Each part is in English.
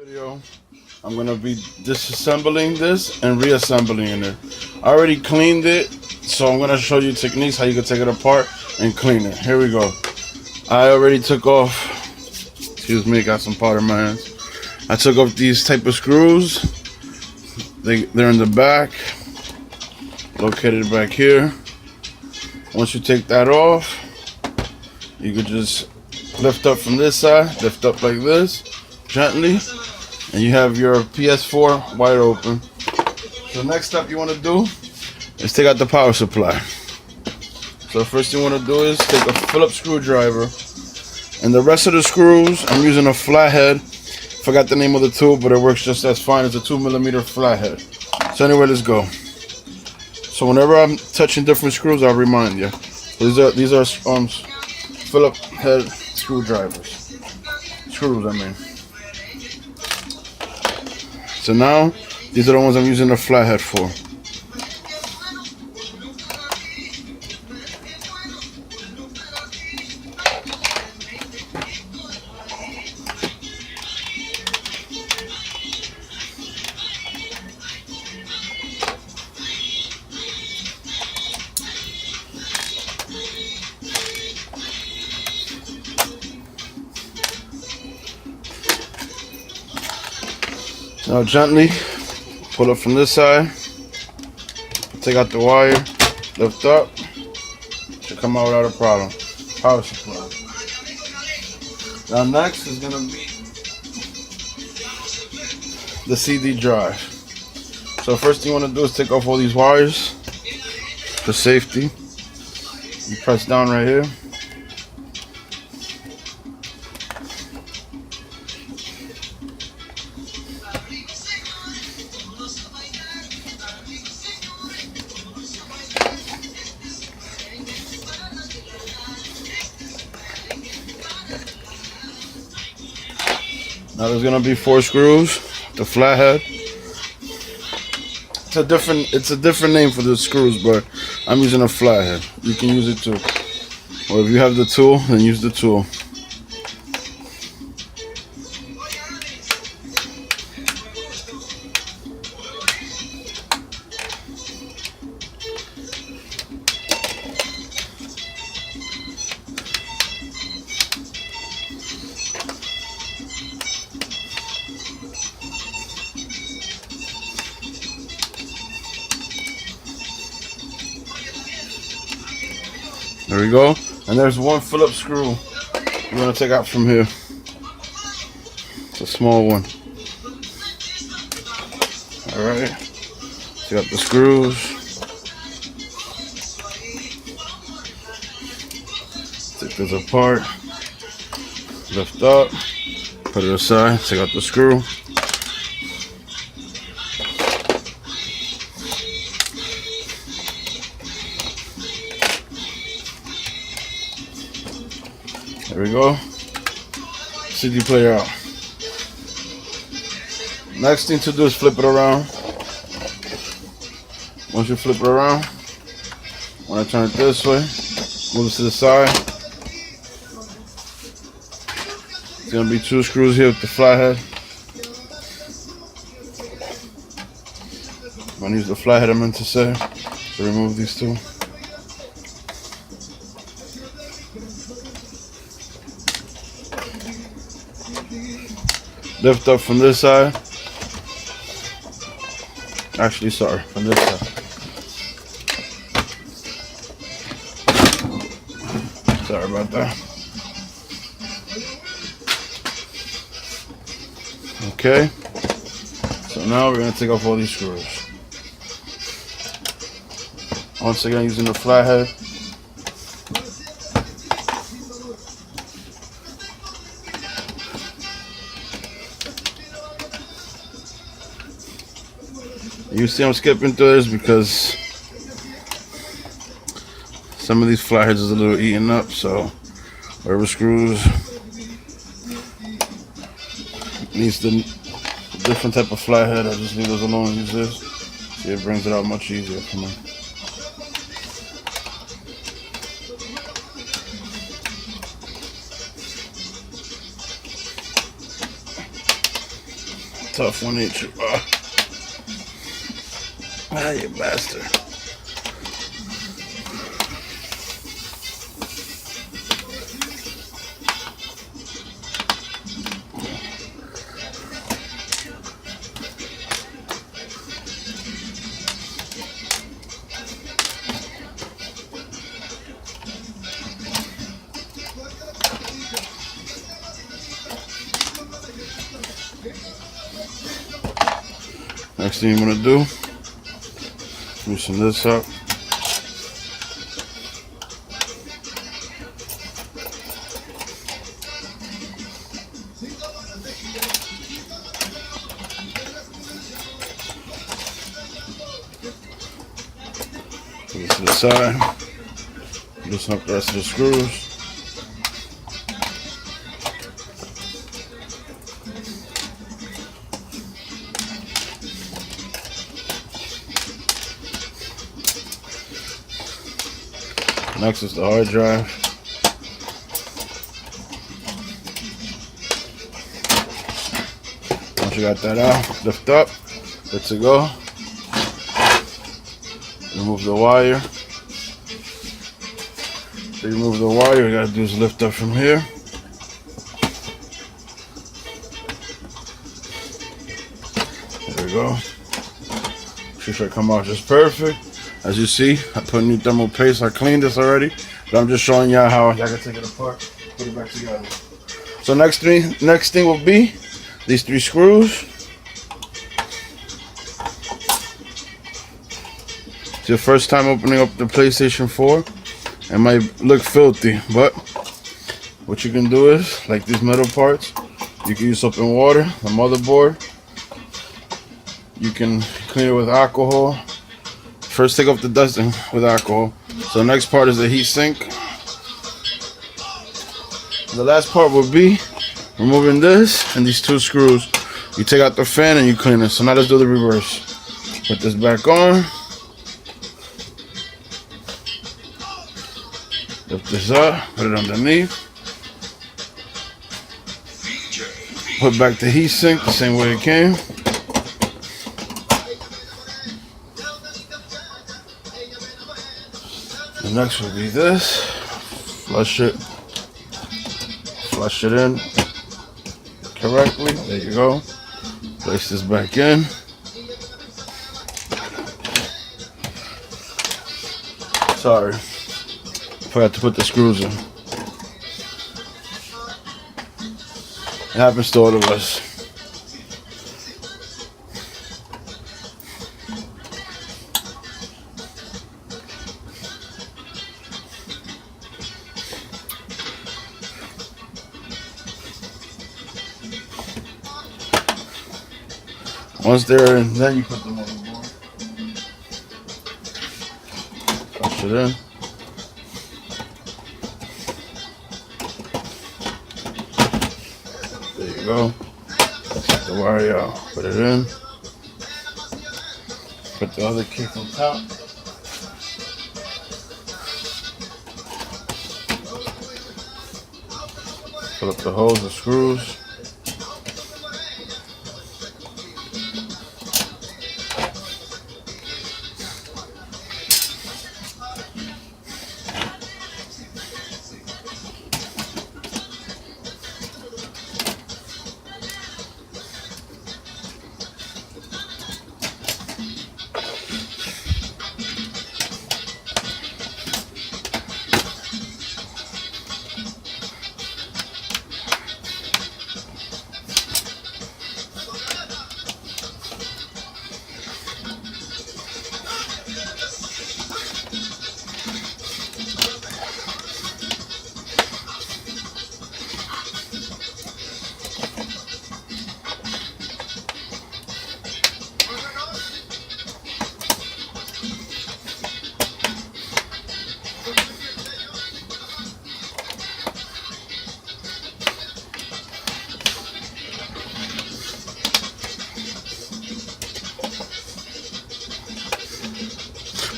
Video, I'm gonna be disassembling this and reassembling it. I already cleaned it, so I'm gonna show you techniques how you can take it apart and clean it. Here we go. I already took off, excuse me, got some powder in my hands. I took off these type of screws. They're in the back, located back here. Once you take that off, you could just lift up from this side, lift up like this, gently, and you have your ps4 wide open. So next step you want to do is take out the power supply. So first thing you want to do is take a Phillips screwdriver, and the rest of the screws I'm using a flathead. Forgot the name of the tool, but it works just as fine. It's a 2mm flathead. So anyway, let's go. So whenever I'm touching different screws, I'll remind you. These are Phillips head screwdrivers. Screws, I mean. So now, these are the ones I'm using the flathead for. Now gently pull it from this side, take out the wire, lift up, should come out without a problem. Power supply. Now next is going to be the CD drive. So first thing you want to do is take off all these wires for safety. You press down right here. Now there's gonna be 4 screws, the flathead. It's a different name for the screws, but I'm using a flathead. You can use it too. Or if you have the tool, then use the tool. There we go. And there's one Phillips screw you want to take out from here. It's a small one. Alright. Take out the screws. Take this apart. Lift up. Put it aside. Take out the screw. There we go. CD player out. Next thing to do is flip it around. Once you flip it around, when I turn it this way, move it to the side. It's gonna be 2 screws here with the flathead. I'm gonna use the flathead, I meant to say, to remove these 2. Lift up from this side. Actually, sorry, from this side. Sorry about that. Okay. So now we're going to take off all these screws. Once again, using the flathead. You see I'm skipping through this because some of these flatheads is a little eaten up, so whatever screws needs the different type of flathead, I just leave those alone and use this. See, it brings it out much easier for me. tough one, ain't you? You bastard. Next thing you're gonna do, loosen this up. Put it to the side. Loosen up the rest of the screws. Next is the hard drive. Once you got that out, lift up, good to go. Remove the wire. To remove the wire, you gotta do is lift up from here. There we go. Should come out just perfect. As you see, I put new thermal paste. I cleaned this already, but I'm just showing y'all how y'all can take it apart, put it back together. So next thing will be these 3 screws. It's your first time opening up the PlayStation 4. It might look filthy, but what you can do is, like these metal parts, you can use soap and water. The motherboard, you can clean it with alcohol. First, take off the dusting with alcohol. So the next part is the heat sink. The last part will be removing this and these 2 screws. You take out the fan and you clean it. So now let's do the reverse. Put this back on. Lift this up, put it underneath. Put back the heat sink the same way it came. The next will be this. Flush it in correctly. There you go. Place this back in. Sorry, forgot to put the screws in. It happens to all of us. Once they're in, then you put the motherboard. Push it in. There you go. Take the wire out. Put it in. Put the other case on top. Fill up the holes with screws.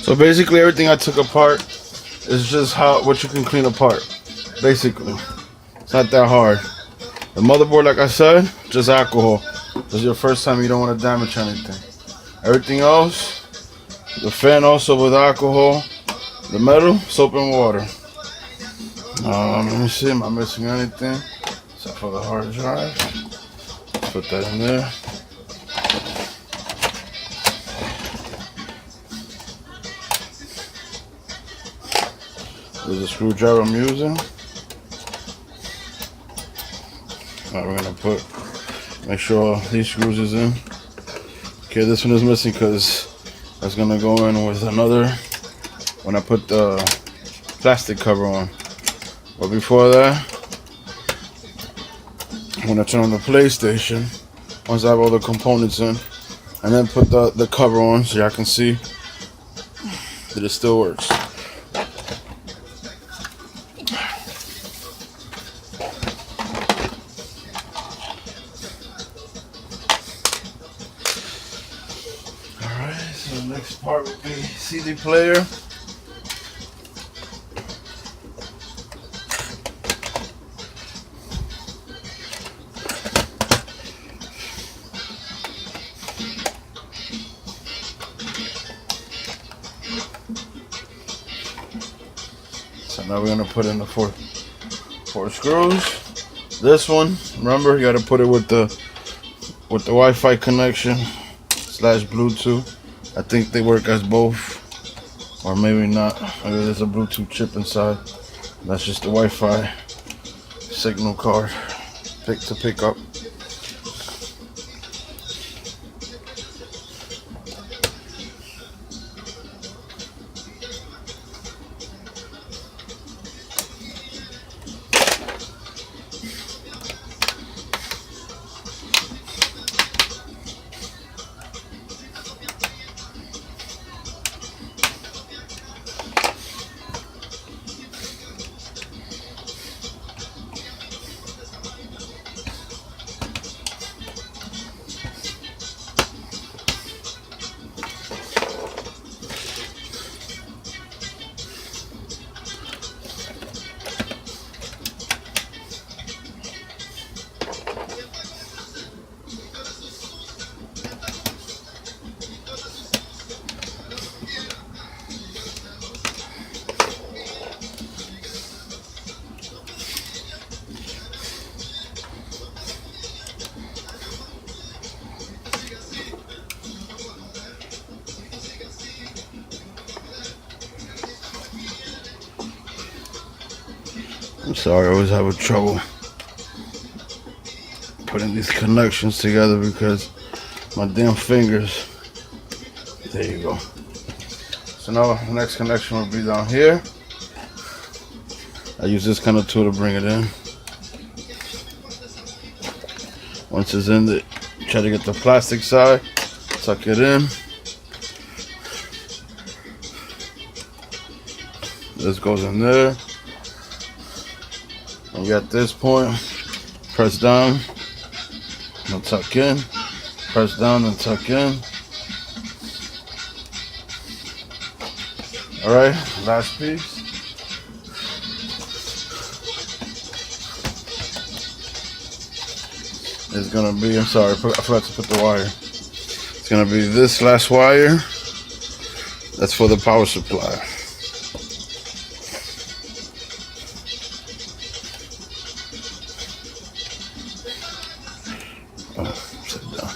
So basically everything I took apart is just what you can clean apart. Basically. It's not that hard. The motherboard, like I said, just alcohol. This is your first time, you don't want to damage anything. Everything else, the fan also with alcohol, the metal, soap and water. Let me see, am I missing anything? Except for the hard drive. Put that in there. There's a screwdriver I'm using. Alright, we're gonna make sure these screws is in. Okay, this one is missing because that's gonna go in with another when I put the plastic cover on. But before that, I'm gonna turn on the PlayStation once I have all the components in, and then put the cover on so y'all can see that it still works. Alright, so the next part would be CD player. So now we're gonna put in the four screws. This one, remember, you gotta put it with the Wi-Fi connection / Bluetooth. I think they work as both, or maybe not. Maybe there's a Bluetooth chip inside. That's just the Wi-Fi signal card to pick up. I'm sorry, I always have trouble putting these connections together because my damn fingers. There you go. So now the next connection will be down here. I use this kind of tool to bring it in. Once it's in, try to get the plastic side, tuck it in. This goes in there. And at this point, press down and tuck in. Press down and tuck in. Alright, last piece. Is gonna be, I'm sorry, I forgot to put the wire. It's gonna be this last wire. That's for the power supply. Sit down.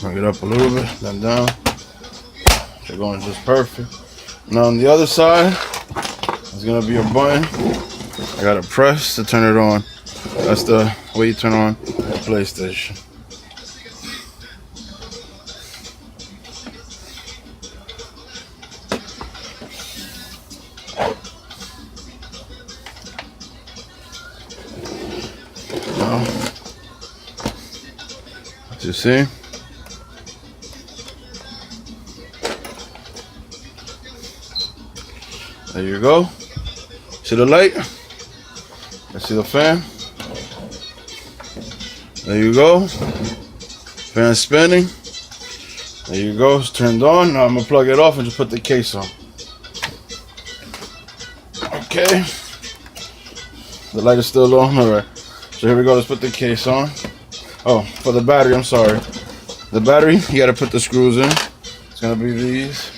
Bring it up a little bit, then down. They're going just perfect. Now on the other side, there's gonna be a button. I gotta press to turn it on. That's the way you turn on the PlayStation. Now, what you see? There you go. See the light? Let's see the fan. There you go. Fan spinning. There you go. It's turned on. Now I'm gonna plug it off and just put the case on. Okay. The light is still on. Alright. So here we go. Let's put the case on. Oh, for the battery, I'm sorry. The battery, you gotta put the screws in. It's gonna be these.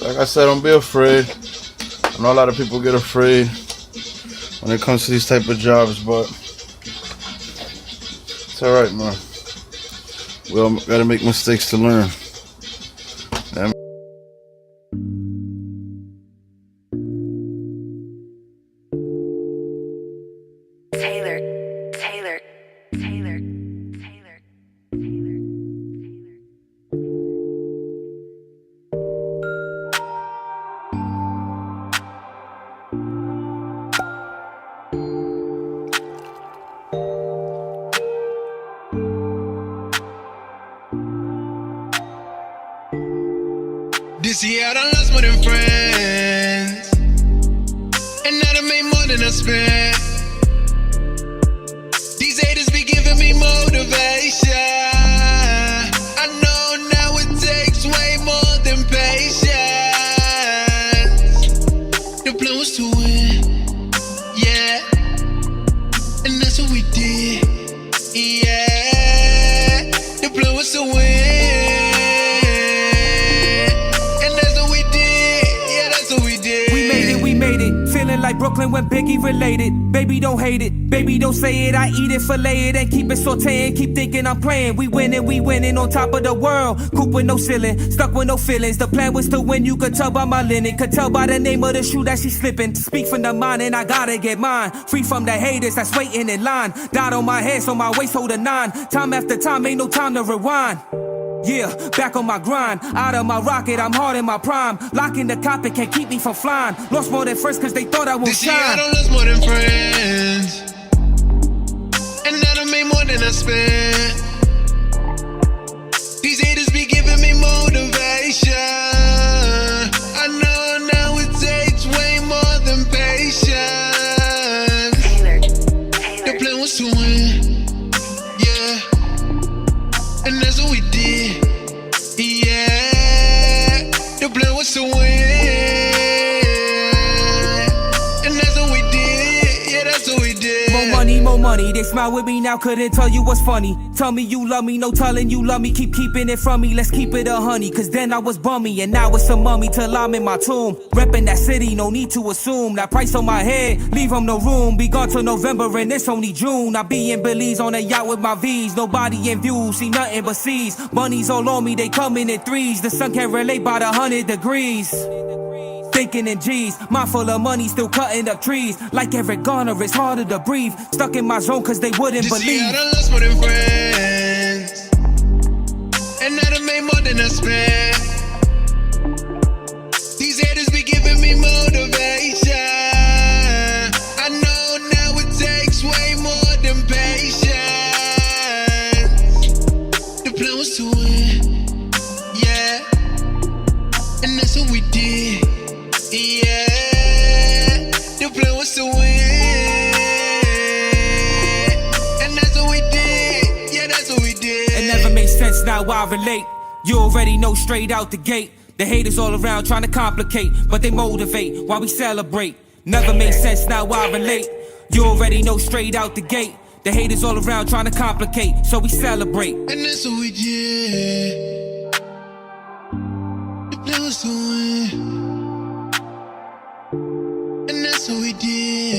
Like I said, don't be afraid. I know a lot of people get afraid when it comes to these type of jobs, but it's alright, man. We all gotta make mistakes to learn. Taylor, Taylor, Taylor, Taylor, Taylor. This year I done lost more than friends, and I done made more than I spent. These haters be giving me motivation. I know now it takes way more than patience. The plan was to win, yeah, and that's what we did, yeah. The plan was to win. Like Brooklyn when Biggie related. Baby, don't hate it. Baby, don't say it. I eat it, fillet it, and keep it sauteing. Keep thinking I'm playing. We winning on top of the world. Coop with no ceiling, stuck with no feelings. The plan was to win. You could tell by my linen, could tell by the name of the shoe that she's slipping. Speak from the mind, and I gotta get mine. Free from the haters that's waiting in line. Dot on my head, so my waist hold a 9. Time after time, ain't no time to rewind. Yeah, back on my grind. Out of my rocket, I'm hard in my prime. Locking the cockpit can't keep me from flying. Lost more than first cause they thought I won't this year I shine. done lost more than friends, and I done made more than I spent. These haters be giving me motivation. I know now it takes way more than patience. Taylor, The plan was to win, yeah, and that's what we did, yeah. The plan was to win, and that's what we did, yeah, that's what we did. More money, they smile with me now, couldn't tell you what's funny. Tell me you love me, no telling you love me. Keep keeping it from me, let's keep it a honey. Cause then I was bummy, and now it's a mummy till I'm in my tomb. Reppin' that city, no need to assume. That price on my head, leave him no room. Be gone till November and it's only June. I be in Belize on a yacht with my V's. Nobody in view, see nothing but seas. Bunnies all on me, they coming in threes. The sun can't relate by the 100 degrees. Thinking in G's, mindful of money, still cutting up trees. Like Eric Garner, it's harder to breathe. Stuck in my zone cause they wouldn't this believe. year I done lost more than friends, and I done made more than I spent. These haters be giving me motivation. I know now it takes way more than patience. The plan was to win, yeah, and that's what we did, yeah. The plan was to win, and that's what we did, yeah, that's what we did. It never made sense, now I relate. You already know straight out the gate. The haters all around trying to complicate, but they motivate while we celebrate. Never made sense, now I relate. You already know straight out the gate. The haters all around trying to complicate, so we celebrate. And that's what we did. The plan was to win, and that's what we did.